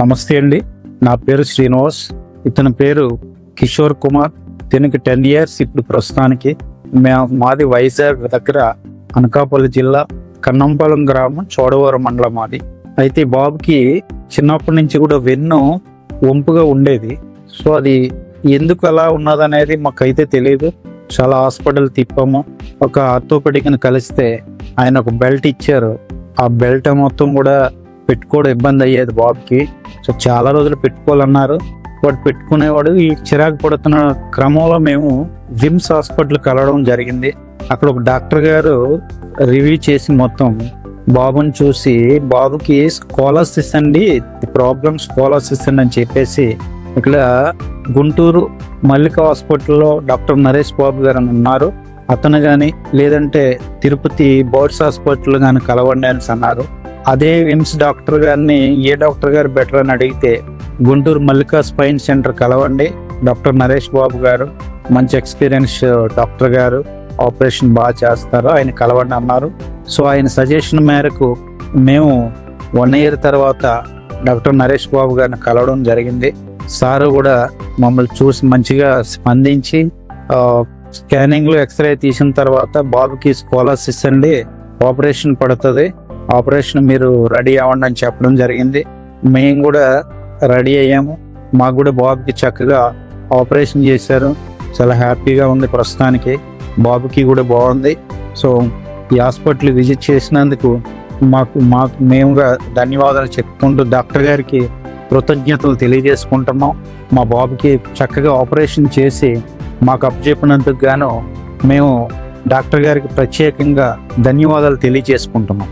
నమస్తే అండి. నా పేరు శ్రీనివాస్. ఇతని పేరు కిషోర్ కుమార్. దీనికి 10 years ఇప్పుడు ప్రస్తుతానికి. మాది వైజాగ్ దగ్గర అనకాపల్లి జిల్లా కన్నంపాలెం గ్రామం చోడవరం మండలం మాది. అయితే బాబుకి చిన్నప్పటి నుంచి కూడా వెన్ను వంపుగా ఉండేది. సో అది ఎందుకు అలా ఉన్నదనేది మాకైతే తెలియదు. చాలా హాస్పిటల్ తిప్పాము. ఒక ఆర్థోపెడిక్ని కలిస్తే ఆయన ఒక బెల్ట్ ఇచ్చారు. ఆ బెల్ట్ మొత్తం కూడా పెట్టుకోవడం ఇబ్బంది అయ్యేది బాబుకి. సో చాలా రోజులు పెట్టుకోవాలన్నారు. వాడు పెట్టుకునేవాడు. ఈ చిరాకు పడుతున్న క్రమంలో మేము విమ్స్ హాస్పిటల్ కలవడం జరిగింది. అక్కడ ఒక డాక్టర్ గారు రివ్యూ చేసి మొత్తం బాబుని చూసి, బాబుకి స్కాలసిస్ అండి, ప్రాబ్లమ్ స్కాలసిస్ అండి అని చెప్పేసి ఇక్కడ గుంటూరు మల్లిక హాస్పిటల్లో డాక్టర్ నరేష్ బాబు గారు అని ఉన్నారు, అతను కానీ లేదంటే తిరుపతి బర్డ్స్ హాస్పిటల్ కానీ కలవండి అని అన్నారు. అదే విమ్స్ డాక్టర్ గారిని ఏ డాక్టర్ గారు బెటర్ అని అడిగితే గుంటూరు మల్లికా స్పైన్ సెంటర్ కలవండి, డాక్టర్ నరేష్ బాబు గారు మంచి ఎక్స్పీరియన్స్ డాక్టర్ గారు, ఆపరేషన్ బాగా చేస్తారు, ఆయన కలవండి అన్నారు. సో ఆయన సజెషన్ మేరకు మేము 1 year తర్వాత డాక్టర్ నరేష్ బాబు గారిని కలవడం జరిగింది. సారు కూడా మమ్మల్ని చూసి మంచిగా స్పందించి స్కానింగ్లో ఎక్స్రే తీసిన తర్వాత బాబుకి స్కాలసిస్ అండి, ఆపరేషన్ పడుతుంది, ఆపరేషన్ మీరు రెడీ అవ్వండి అని చెప్పడం జరిగింది. మేము కూడా రెడీ అయ్యాము. మాకు కూడా బాబుకి చక్కగా ఆపరేషన్ చేశారు. చాలా హ్యాపీగా ఉంది ప్రస్తుతానికి. బాబుకి కూడా బాగుంది. సో ఈ హాస్పిటల్ విజిట్ చేసినందుకు మేముగా ధన్యవాదాలు చెప్పుకుంటూ డాక్టర్ గారికి కృతజ్ఞతలు తెలియజేసుకుంటున్నాం. మా బాబుకి చక్కగా ఆపరేషన్ చేసి మాకు అప్పచెప్పినందుకు గాను మేము డాక్టర్ గారికి ప్రత్యేకంగా ధన్యవాదాలు తెలియజేసుకుంటున్నాం.